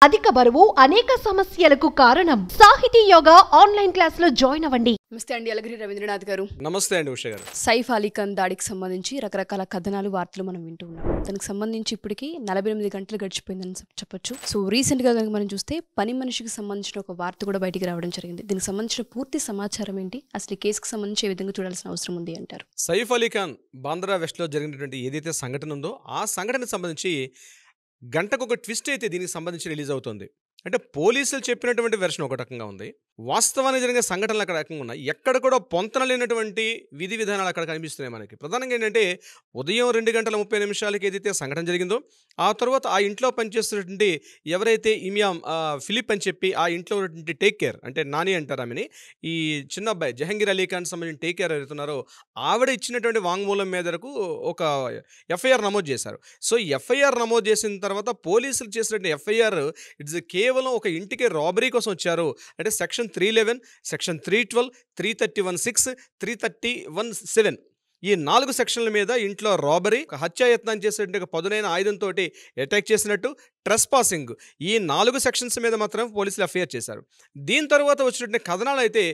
అధిక బరువు అనేక సమస్యలకు కారణం. సాహితీ యోగా ఆన్లైన్ క్లాస్ లో జాయిన్ అవ్వండి. నమస్తే అండి, అలగిరి రవీంద్రనాథ్ గారు. నమస్తే అండి ఉష గారు. సైఫ్ అలీ ఖాన్ దాడికి సంబంధించి రకరకాల కథనాలు వార్తలు మనం వింటూ ఉన్నాం. దానికి సంబంధించి ఇప్పటికీ 48 గంటలు గడిచిపోయిందని చెప్పొచ్చు. సో రీసెంట్ గా మనం చూస్తే పని మనిషికి సంబంధించిన ఒక వార్త కూడా బయటికి రావడం జరిగింది. దీనికి సంబంధించిన పూర్తి సమాచారం ఏంటి, అసలు ఈ కేసుకు సంబంధించి ఏ విధంగా చూడాల్సిన అవసరం ఉంది అంటారు? సైఫ్ అలీ ఖాన్ బాంద్రా వెస్ట్ లో జరిగినటువంటి ఏదైతే సంఘటన ఉందో ఆ సంఘటనకు సంబంధించి గంటకు ఒక ట్విస్ట్ అయితే దీనికి సంబంధించి రిలీజ్ అవుతుంది. అంటే పోలీసులు చెప్పినటువంటి వెర్షన్ ఒక రకంగా ఉంది, వాస్తవానికి జరిగిన సంఘటనలు అక్కడ రకంగా ఉన్నాయి. ఎక్కడ కూడా పొంతన లేనటువంటి విధి విధానాలు అక్కడ కనిపిస్తున్నాయి మనకి. ప్రధానంగా ఏంటంటే ఉదయం 2:30 ఏదైతే సంఘటన జరిగిందో ఆ తర్వాత ఆ ఇంట్లో పనిచేస్తున్నటువంటి ఎవరైతే ఇమియాం ఫిలిప్ అని చెప్పి ఆ ఇంట్లో ఉన్నటువంటి టేక్ కేర్ అంటే నాని అంటారు ఆమెని, ఈ చిన్న అబ్బాయి జహంగీర్ అలీ ఖాన్ సంబంధించిన టేక్ కేర్ ఎవరుతున్నారో ఆవిడ ఇచ్చినటువంటి వాంగ్మూలం మేరకు ఒక ఎఫ్ఐఆర్ నమోదు చేశారు. సో ఎఫ్ఐఆర్ నమోదు చేసిన తర్వాత పోలీసులు చేసినటువంటి ఎఫ్ఐఆర్ ఇట్స్ కేవలం ఒక ఇంటికి రాబరీ కోసం వచ్చారు. అంటే సెక్షన్ 311, సెక్షన్ 312, 331(6), 331(7) ఈ 4 సెక్షన్ల మీద ఇంట్లో రాబరీ, హత్యాయత్నం చేసేటువంటి పదునైన ఆయుధంతో అటాక్ చేసినట్టు, ట్రెస్ పాసింగ్, ఈ 4 సెక్షన్స్ మీద మాత్రం పోలీసులు ఎఫ్ఐఆర్ చేశారు. దీని తర్వాత వచ్చినటువంటి కథనాలు అయితే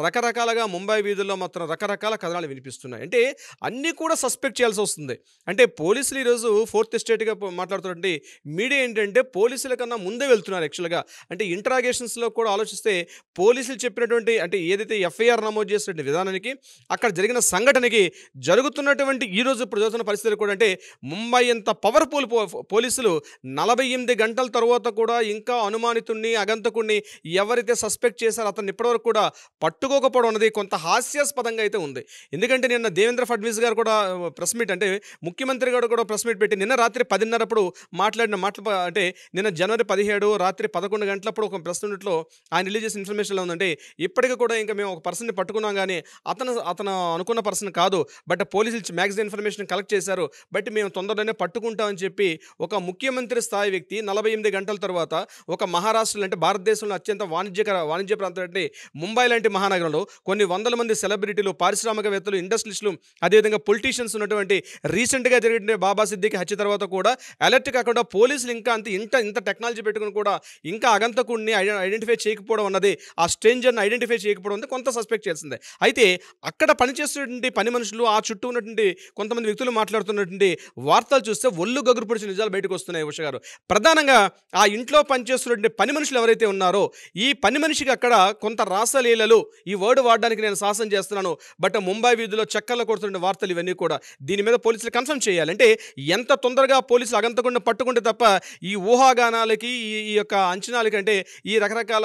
రకరకాలుగా ముంబై వీధుల్లో మాత్రం రకరకాల కథనాలు వినిపిస్తున్నాయి. అంటే అన్నీ కూడా సస్పెక్ట్ చేయాల్సి వస్తుంది. అంటే పోలీసులు ఈరోజు ఫోర్త్ ఎస్టేట్గా మాట్లాడుతున్నటువంటి మీడియా ఏంటంటే పోలీసుల కన్నా ముందే వెళ్తున్నారు యాక్చువల్గా. అంటే ఇంటరాగేషన్స్లో కూడా ఆలోచిస్తే పోలీసులు చెప్పినటువంటి అంటే ఏదైతే ఎఫ్ఐఆర్ నమోదు చేసినటువంటి విధానానికి, అక్కడ జరిగిన సంఘటనకి, జరుగుతున్నటువంటి ఈరోజు ఇప్పుడు జరుగుతున్న పరిస్థితులు కూడా అంటే ముంబై అంత పవర్ఫుల్ పోలీసులు 48 గంటల తర్వాత కూడా ఇంకా అనుమానితుడిని, అగంతకుడిని ఎవరైతే సస్పెక్ట్ చేశారో అతన్ని ఇప్పటివరకు కూడా పట్టుకోకపోవడం అనేది కొంత హాస్యాస్పదంగా అయితే ఉంది. ఎందుకంటే నిన్న దేవేంద్ర ఫడ్నవీస్ గారు కూడా ప్రెస్ మీట్, అంటే ముఖ్యమంత్రి గారు కూడా ప్రెస్ మీట్ పెట్టి నిన్న రాత్రి 10:30 మాట్లాడిన మాటలు, అంటే నిన్న జనవరి 17 రాత్రి 11 గంటలప్పుడు ఒక ప్రెస్ మీట్లో ఆయన రిలీజ్ చేసిన ఇన్ఫర్మేషన్లో ఉందంటే ఇప్పటికీ కూడా ఇంకా మేము ఒక పర్సన్ని పట్టుకున్నాం కానీ అతను అనుకున్న పర్సన్ కాదు, బట్ పోలీసులు మ్యాక్సిమం ఇన్ఫర్మేషన్ కలెక్ట్ చేశారు, బట్ మేము తొందరలోనే పట్టుకుంటామని చెప్పి ఒక ముఖ్యమంత్రి స్థాయి వ్యక్తి 48 గంటల తర్వాత ఒక మహారాష్ట్రలో, అంటే భారతదేశంలో అత్యంత వాణిజ్య ప్రాంతం అంటే ముంబై లాంటి మహానగరంలో కొన్ని వందల మంది సెలబ్రిటీలు, పారిశ్రామికవేత్తలు, ఇండస్ట్రియలిస్టులు, అదేవిధంగా పొలిటీషియన్స్ ఉన్నటువంటి రీసెంట్గా జరిగిన బాబా సిద్దికి హత్య తర్వాత కూడా అలర్ట్ కాకుండా పోలీసులు ఇంకా ఇంత టెక్నాలజీ పెట్టుకుని కూడా ఇంకా అగంతకుడిని ఐడెంటిఫై చేయకపోవడం అన్నది, ఆ స్ట్రేంజర్ని ఐడెంటిఫై చేయకపోవడం అనేది కొంత సస్పెక్ట్ చేసింది. అయితే అక్కడ పనిచేస్తున్నటువంటి పని మనుషులు, ఆ చుట్టూ ఉన్నటువంటి కొంతమంది వ్యక్తులు మాట్లాడుతున్నటువంటి వార్తలు చూస్తే ఒళ్ళు గగురు పొడిచిన నిజాలు బయటకు వస్తున్నాయి ఉష గారు. ప్రధానంగా ఆ ఇంట్లో పనిచేస్తున్నటువంటి పని మనుషులు ఎవరైతే ఉన్నారో ఈ పని మనిషికి అక్కడ కొంత రాసలీలలు, ఈ వర్డ్ వాడడానికి నేను సాహసం చేస్తున్నాను, బట్ ముంబై వీధిలో చక్కర్లు కొడుతున్న వార్తలు ఇవన్నీ కూడా దీని మీద పోలీసులు కన్ఫర్మ్ చేయాలి. అంటే ఎంత తొందరగా పోలీసులు అగంతకుండా పట్టుకుంటే తప్ప ఈ ఊహాగానాలకి, ఈ యొక్క అంచనాలకి, అంటే ఈ రకరకాల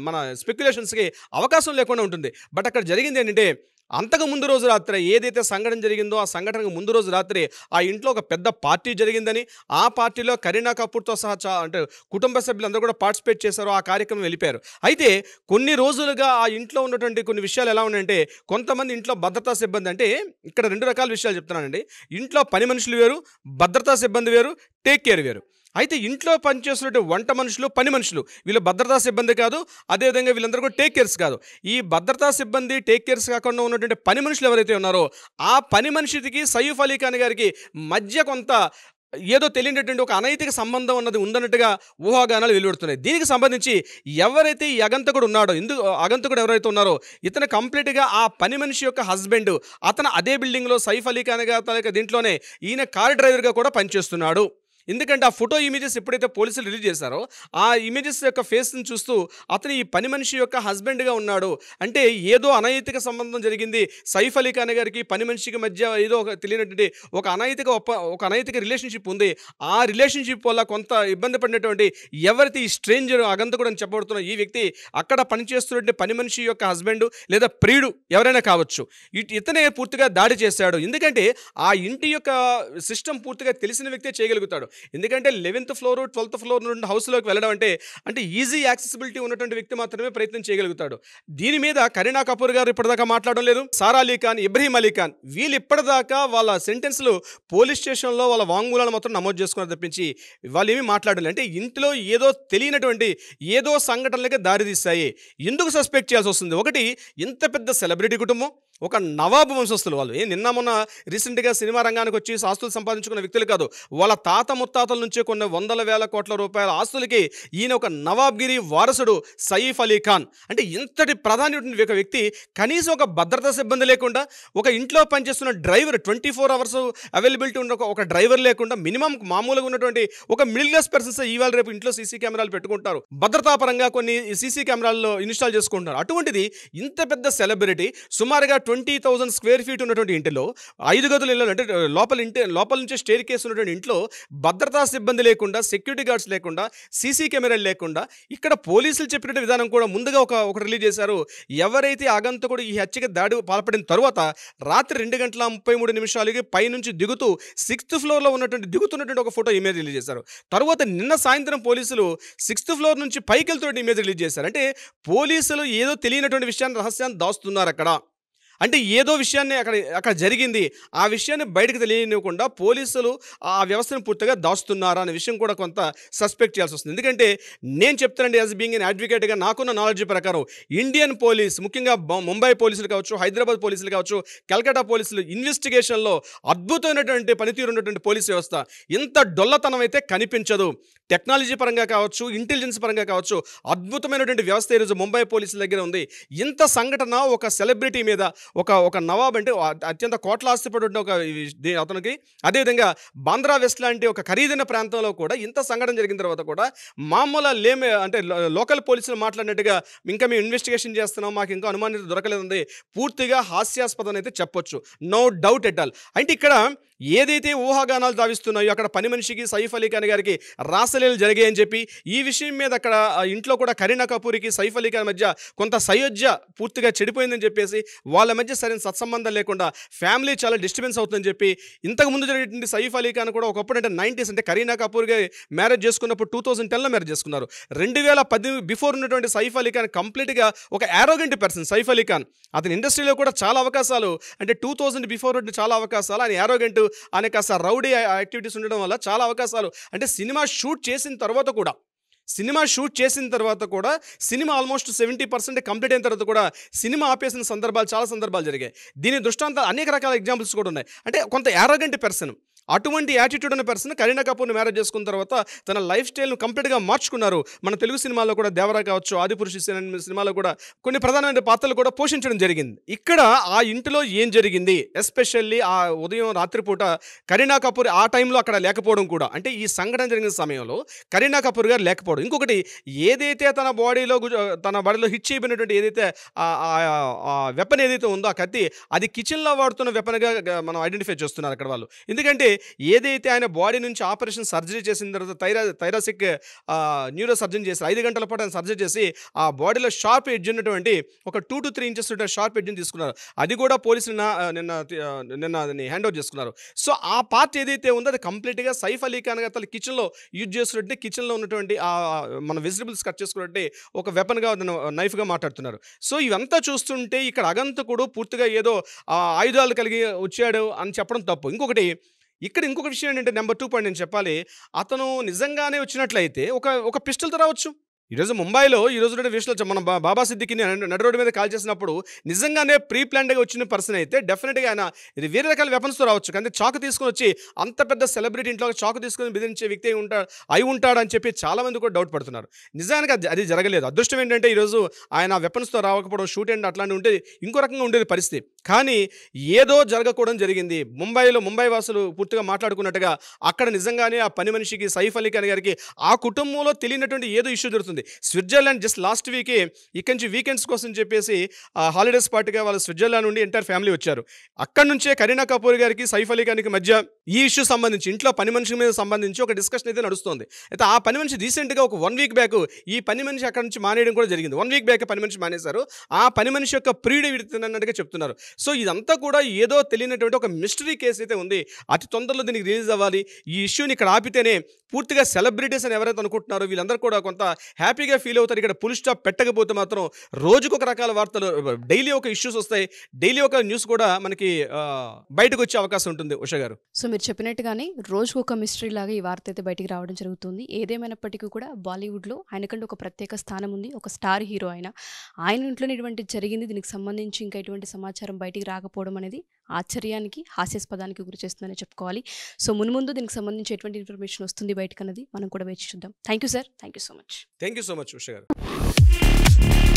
మన స్పెక్యులేషన్స్కి అవకాశం లేకుండా ఉంటుంది. బట్ అక్కడ జరిగింది ఏంటంటే అంతకు ముందు రోజు రాత్రి ఏదైతే సంఘటన జరిగిందో ఆ సంఘటనకు ముందు రోజు రాత్రి ఆ ఇంట్లో ఒక పెద్ద పార్టీ జరిగిందని, ఆ పార్టీలో కరీనా కపూర్తో సహా అంటే కుటుంబ సభ్యులందరూ కూడా పార్టిసిపేట్ చేశారు, ఆ కార్యక్రమం వెళ్ళిపోయారు. అయితే కొన్ని రోజులుగా ఆ ఇంట్లో ఉన్నటువంటి కొన్ని విషయాలు ఎలా ఉన్నాయంటే, కొంతమంది ఇంట్లో భద్రతా సిబ్బంది, అంటే ఇక్కడ 2 రకాల విషయాలు చెప్తున్నానండి. ఇంట్లో పని మనుషులు వేరు, భద్రతా సిబ్బంది వేరు, టేక్ కేర్ వేరు. అయితే ఇంట్లో పనిచేస్తున్నట్టు వంట మనుషులు, పని మనుషులు, వీళ్ళు భద్రతా సిబ్బంది కాదు, అదేవిధంగా వీళ్ళందరూ కూడా టేక్ కేర్స్ కాదు. ఈ భద్రతా సిబ్బంది, టేక్ కేర్స్ కాకుండా ఉన్నటువంటి పని మనుషులు ఎవరైతే ఉన్నారో ఆ పని మనిషికి సైఫ్ అలీ ఖాన్ గారికి మధ్య కొంత ఏదో తెలియనటువంటి ఒక అనైతిక సంబంధం ఉన్నది ఉందన్నట్టుగా ఊహాగానాలు వెలువడుతున్నాయి. దీనికి సంబంధించి ఎవరైతే ఈ అగంతకుడు ఉన్నాడో, అగంతకుడు ఎవరైతే ఉన్నారో ఇతను కంప్లీట్గా ఆ పని మనిషి యొక్క హస్బెండ్, అతను అదే బిల్డింగ్లో సైఫ్ అలీ ఖాన్ గారి దీంట్లోనే ఈయన కార్ డ్రైవర్గా కూడా పనిచేస్తున్నాడు. ఎందుకంటే ఆ ఫోటో ఇమేజెస్ ఎప్పుడైతే పోలీసులు రిలీజ్ చేశారో ఆ ఇమేజెస్ యొక్క ఫేస్ని చూస్తూ అతను ఈ పని మనిషి యొక్క హస్బెండ్గా ఉన్నాడు, అంటే ఏదో అనైతిక సంబంధం జరిగింది సైఫ్ అలీ ఖాన్ గారికి పని మనిషికి మధ్య, ఏదో ఒక తెలియనటువంటి ఒక అనైతిక రిలేషన్షిప్ ఉంది. ఆ రిలేషన్షిప్ వల్ల కొంత ఇబ్బంది పడినటువంటి ఎవరైతే ఈ స్ట్రేంజర్ అగంతకుడు అని చెప్పబడుతున్న ఈ వ్యక్తి అక్కడ పనిచేస్తున్నటువంటి పని మనిషి యొక్క హస్బెండ్ లేదా ప్రియుడు ఎవరైనా కావచ్చు, ఇతనే పూర్తిగా దాడి చేశాడు. ఎందుకంటే ఆ ఇంటి యొక్క సిస్టమ్ పూర్తిగా తెలిసిన వ్యక్తే చేయగలుగుతాడు. ఎందుకంటే 11th ఫ్లోర్ 12th ఫ్లోర్ నుండి హౌస్లోకి వెళ్ళడం అంటే ఈజీ యాక్సెసిబిలిటీ ఉన్నటువంటి వ్యక్తి మాత్రమే ప్రయత్నం చేయగలుగుతాడు. దీని మీద కరీనా కపూర్ గారు ఇప్పటిదాకా మాట్లాడడం లేదు, సారా అలీ ఖాన్, ఇబ్రహీం అలీ ఖాన్, వీళ్ళు ఇప్పటిదాకా వాళ్ళ సెంటెన్స్లు పోలీస్ స్టేషన్లో వాళ్ళ వాంగ్మూలాలు మాత్రం నమోదు చేసుకున్నారు తప్పించి వాళ్ళు ఏమీ మాట్లాడలేదు. అంటే ఇంట్లో ఏదో తెలియనటువంటి ఏదో సంఘటనలకి దారితీస్తాయి. ఎందుకు సస్పెక్ట్ చేయాల్సి వస్తుంది? ఒకటి, ఇంత పెద్ద సెలబ్రిటీ కుటుంబం, ఒక నవాబు వంశస్థులు వాళ్ళు. నిన్న మొన్న రీసెంట్గా సినిమా రంగానికి వచ్చి ఆస్తులు సంపాదించుకున్న వ్యక్తులు కాదు. వాళ్ళ తాత ముత్తాతల నుంచే కొన్ని వందల వేల కోట్ల రూపాయల ఆస్తులకి ఈయన ఒక నవాబ్గిరి వారసుడు సయీఫ్ అలీ ఖాన్. అంటే ఇంతటి ప్రాధాన్యత ఒక వ్యక్తి కనీసం ఒక భద్రతా సిబ్బంది లేకుండా, ఒక ఇంట్లో పనిచేస్తున్న డ్రైవర్ 24 అవర్స్ అవైలబిలిటీ ఉన్న ఒక డ్రైవర్ లేకుండా, మినిమం మామూలుగా ఉన్నటువంటి ఒక మిడిల్ క్లాస్ పర్సన్స్ ఇవాళ రేపు ఇంట్లో సీసీ కెమెరాలు పెట్టుకుంటారు, భద్రతాపరంగా కొన్ని సీసీ కెమెరాల్లో ఇన్స్టాల్ చేసుకుంటున్నారు. అటువంటిది ఇంత పెద్ద సెలబ్రిటీ సుమారుగా 20,000 స్క్వేర్ ఫీట్ ఉన్నటువంటి ఇంటిలో 5 గదుల ఇళ్ళు, అంటే లోపల నుంచే స్టేర్ కేసు ఉన్నటువంటి ఇంట్లో భద్రతా సిబ్బంది లేకుండా, సెక్యూరిటీ గార్డ్స్ లేకుండా, సీసీ కెమెరాలు లేకుండా, ఇక్కడ పోలీసులు చెప్పినట్టు విధానం కూడా ముందుగా ఒక రిలీజ్ చేశారు. ఎవరైతే ఆగంతకుడు ఈ హత్యకి దాడి పాల్పడిన తర్వాత రాత్రి 2:33 పైనుంచి దిగుతూ 6th ఫ్లోర్లో దిగుతున్నటువంటి ఒక ఫోటో ఇమేజ్ రిలీజ్ చేశారు. తర్వాత నిన్న సాయంత్రం పోలీసులు 6th ఫ్లోర్ నుంచి పైకి వెళ్తున్న ఇమేజ్ రిలీజ్ చేశారు. అంటే పోలీసులు ఏదో తెలియనటువంటి విషయాన్ని, రహస్యాన్ని దాస్తున్నారు అక్కడ. అంటే ఏదో విషయాన్ని అక్కడ జరిగింది, ఆ విషయాన్ని బయటకు తెలియనివ్వకుండా పోలీసులు ఆ వ్యవస్థను పూర్తిగా దాస్తున్నారా అనే విషయం కూడా కొంత సస్పెక్ట్ చేయాల్సి వస్తుంది. ఎందుకంటే నేను చెప్తానండి, యాజ్ బీయింగ్ ఎన్ అడ్వకేట్గా నాకున్న నాలెడ్జ్ ప్రకారం ఇండియన్ పోలీస్, ముఖ్యంగా ముంబై పోలీసులు కావచ్చు, హైదరాబాద్ పోలీసులు కావచ్చు, కలకత్తా పోలీసులు ఇన్వెస్టిగేషన్లో అద్భుతమైనటువంటి పనితీరు ఉన్నటువంటి పోలీస్ వ్యవస్థ. ఇంత డొల్లతనం అయితే కనిపించదు. టెక్నాలజీ పరంగా కావచ్చు, ఇంటెలిజెన్స్ పరంగా కావచ్చు, అద్భుతమైనటువంటి వ్యవస్థ ఈరోజు ముంబై పోలీసుల దగ్గర ఉంది. ఇంత సంఘటన ఒక సెలబ్రిటీ మీద, ఒక నవాబ్ అంటే అత్యంత కోట్ల ఆస్తిపడి ఒక అతనికి, అదేవిధంగా బాంద్రా వెస్ట్ లాంటి ఒక ఖరీదైన ప్రాంతంలో కూడా ఇంత సంఘటన జరిగిన తర్వాత కూడా మామూలు అంటే లోకల్ పోలీసులు మాట్లాడినట్టుగా ఇంకా మేము ఇన్వెస్టిగేషన్ చేస్తున్నాం, మాకు ఇంకా అనుమానిత దొరకలేదండి, పూర్తిగా హాస్యాస్పదం అయితే చెప్పొచ్చు, నో డౌట్ ఎట్ ఆల్. అంటే ఇక్కడ ఏదైతే ఊహాగానాలు దావిస్తున్నాయో అక్కడ పని మనిషికి సైఫ్ అలీ ఖాన్ గారికి రాసలీలు జరిగాయని చెప్పి, ఈ విషయం మీద అక్కడ ఇంట్లో కూడా కరీనా కపూర్కి సైఫ్ అలీ ఖాన్ మధ్య కొంత సయోధ్య పూర్తిగా చెడిపోయిందని చెప్పేసి, వాళ్ళ మధ్య సరైన సత్సంబంధం లేకుండా ఫ్యామిలీ చాలా డిస్టర్బెన్స్ అవుతుందని చెప్పి, ఇంతకుముందు జరిగినటువంటి సైఫ్ అలీ ఖాన్ కూడా ఒకప్పుడు అంటే 90s అంటే కరీనా కపూర్గా మ్యారేజ్ చేసుకున్నప్పుడు 2010లో మ్యారేజ్ చేసుకున్నారు. 2010 బిఫోర్ ఉన్నటువంటి సైఫ్ అలీ ఖాన్ కంప్లీట్గా ఒక యారోగెంట్ పర్సన్ సైఫ్ అలీ ఖాన్. అతని ఇండస్ట్రీలో కూడా చాలా అవకాశాలు, అంటే 2000 బిఫోర్ చాలా అవకాశాలు, ఆయన యారోగెంట్, ఆయన కాస్త రౌడీ యాక్టివిటీస్ ఉండడం వల్ల చాలా అవకాశాలు. అంటే సినిమా షూట్ చేసిన తర్వాత కూడా సినిమా ఆల్మోస్ట్ 70% కంప్లీట్ అయిన తర్వాత కూడా సినిమా ఆపేసిన సందర్భాలు, చాలా సందర్భాలు జరిగాయి. దీని దృష్టాంతం అనేక రకాల ఎగ్జాంపుల్స్ కూడా ఉన్నాయి. అంటే కొంత యారోగెంట్ పర్సన్, అటువంటి యాటిట్యూడ్ ఉన్న పర్సన్ కరీనా కపూర్ని మ్యారేజ్ చేసుకున్న తర్వాత తన లైఫ్ స్టైల్ను కంప్లీట్గా మార్చుకున్నారు. మన తెలుగు సినిమాలో కూడా దేవరా కావచ్చు, ఆదిపురుషు సినిమాలో కూడా కొన్ని ప్రధానమైన పాత్రలు కూడా పోషించడం జరిగింది. ఇక్కడ ఆ ఇంటిలో ఏం జరిగింది, ఎస్పెషల్లీ ఆ ఉదయం రాత్రిపూట కరీనా కపూర్ ఆ టైంలో అక్కడ లేకపోవడం కూడా, అంటే ఈ సంఘటన జరిగిన సమయంలో కరీనా కపూర్ గారు లేకపోవడం. ఇంకొకటి, ఏదైతే తన బాడీలో హిట్ చేయబడినటువంటి ఏదైతే వెపన్ ఏదైతే ఉందో, ఆ కత్తి, అది కిచెన్లో వాడుతున్న వెపన్గా మనం ఐడెంటిఫై చేస్తున్నారు అక్కడ వాళ్ళు. ఎందుకంటే ఏదైతే ఆయన బాడీ నుంచి ఆపరేషన్ సర్జరీ చేసిన తర్వాత థైరాసిక్ న్యూరో సర్జన్ చేసి 5 గంటల పాటు ఆయన సర్జరీ చేసి ఆ బాడీలో షార్ప్ ఎడ్జ్ ఉన్నటువంటి ఒక 2 to 3 ఇంచెస్ షార్ప్ ఎడ్జ్ని తీసుకున్నారు. అది కూడా పోలీసులు నిన్న హ్యాండ్ ఓవర్ చేసుకున్నారు. సో ఆ పార్ట్ ఏదైతే ఉందో అది కంప్లీట్గా సైఫ్ అలీ ఖాన్ గారు తన కిచెన్లో యూజ్ చేస్తున్నట్టు, కిచెన్లో ఉన్నటువంటి మన వెజిటబుల్స్ కట్ చేసుకున్నట్టు ఒక వెపన్గా, నైఫ్గా మాట్లాడుతున్నారు. సో ఇవంతా చూస్తుంటే ఇక్కడ అగంతకుడు పూర్తిగా ఏదో ఆయుధాలు కలిగి వచ్చాడు అని చెప్పడం తప్పు. ఇక్కడ ఇంకొక విషయం ఏంటంటే, నెంబర్ 2 పాయింట్ నేను చెప్పాలి, అతను నిజంగానే వచ్చినట్లయితే ఒక పిస్టల్తో రావచ్చు. ఈరోజు ముంబైలో ఈరోజు విషయంలో మన బాబా సిద్దికిని నడి రోడ్డు మీద కాల్ చేసినప్పుడు నిజంగానే ప్రీ ప్లాన్డ్గా వచ్చిన పర్సన్ అయితే డెఫినెట్గా ఆయన ఇది వేరే రకాల వెపన్స్తో రావచ్చు. కానీ చాకు తీసుకొని వచ్చి అంత పెద్ద సెలబ్రిటీ ఇంట్లో చాకు తీసుకొని బెదిరించే వ్యక్తి అయి ఉంటాడని చెప్పి చాలామంది కూడా డౌట్ పడుతున్నారు. నిజానికి అది జరగలేదు. అదృష్టం ఏంటంటే ఈరోజు ఆయన వెపన్స్తో రాకపోవడం, షూట్ అండ్ అట్లాంటివి ఉంటే ఇంకో రకంగా ఉండేది పరిస్థితి. కానీ ఏదో జరగకూడదు జరిగింది. ముంబై వాసులు పూర్తిగా మాట్లాడుకున్నట్టుగా అక్కడ నిజంగానే ఆ పని మనిషికి సైఫ్ అలీ ఖాన్ గారికి ఆ కుటుంబంలో తెలియనటువంటి ఏదో ఇష్యూ జరుగుతుంది. స్విట్జర్లాండ్ జస్ట్ లాస్ట్ వీకే ఇక్కడి నుంచి వీకెండ్స్ కోసం చెప్పేసి హాలిడేస్ పార్టీగా వాళ్ళు స్విట్జర్లాండ్ నుండి ఎంటైర్ ఫ్యామిలీ వచ్చారు. అక్కడి నుంచే కరీనా కపూర్ గారికి సైఫ్ అలీ ఖాన్కి మధ్య ఈ ఇష్యూ సంబంధించి, ఇంట్లో పని మనిషి మీద సంబంధించి ఒక డిస్కషన్ అయితే నడుస్తుంది. అయితే ఆ పని మనిషి రీసెంట్గా ఒక 1 week బ్యాక్ ఈ పని మనిషి అక్కడి నుంచి మానేయడం కూడా జరిగింది. 1 week బ్యాక్ పని మనిషి మానేశారు. ఆ పని మనిషి యొక్క ప్రియుడు విడుతున్నట్టుగా చెప్తున్నారు. సో ఇదంతా కూడా ఏదో తెలియనటువంటి ఒక మిస్టరీ కేసు అయితే ఉంది. అతి తొందరలో దీనికి రిలీజ్ అవ్వాలి. ఈ ఇష్యూని ఇక్కడ ఆపితేనే పూర్తిగా సెలబ్రిటీస్ అని ఎవరైతే అనుకుంటున్నారో వీళ్ళందరూ కూడా కొంత హ్యాపీగా ఫీల్ అవుతారు. ఇక్కడ ఫుల్ స్టాప్ పెట్టకపోతే మాత్రం రోజుకు ఒక రకాల వార్తలు, డైలీ ఒక ఇష్యూస్ వస్తాయి, డైలీ ఒక న్యూస్ కూడా మనకి బయటకు వచ్చే అవకాశం ఉంటుంది ఉషా గారు. సో మీరు చెప్పినట్టుగానే రోజుకు ఒక మిస్టరీ లాగా ఈ వార్త అయితే బయటికి రావడం జరుగుతుంది. ఏదేమైనప్పటికీ కూడా బాలీవుడ్లో ఆయనకంటే ఒక ప్రత్యేక స్థానం ఉంది. ఒక స్టార్ హీరో ఆయన ఇంట్లోనే ఇటువంటి జరిగింది. దీనికి సంబంధించి ఇంకా ఎటువంటి సమాచారం బయటికి రాకపోవడం అనేది ఆశ్చర్యానికి, హాస్యాస్పదానికి గురి చేస్తుందని చెప్పుకోవాలి. సో మున్ముందు దీనికి సంబంధించి ఎటువంటి ఇన్ఫర్మేషన్ వస్తుంది బయటకు అన్నది మనం కూడా వేచి చూద్దాం. Thank you sir, thank you so much. Thank you so much Usha గారు.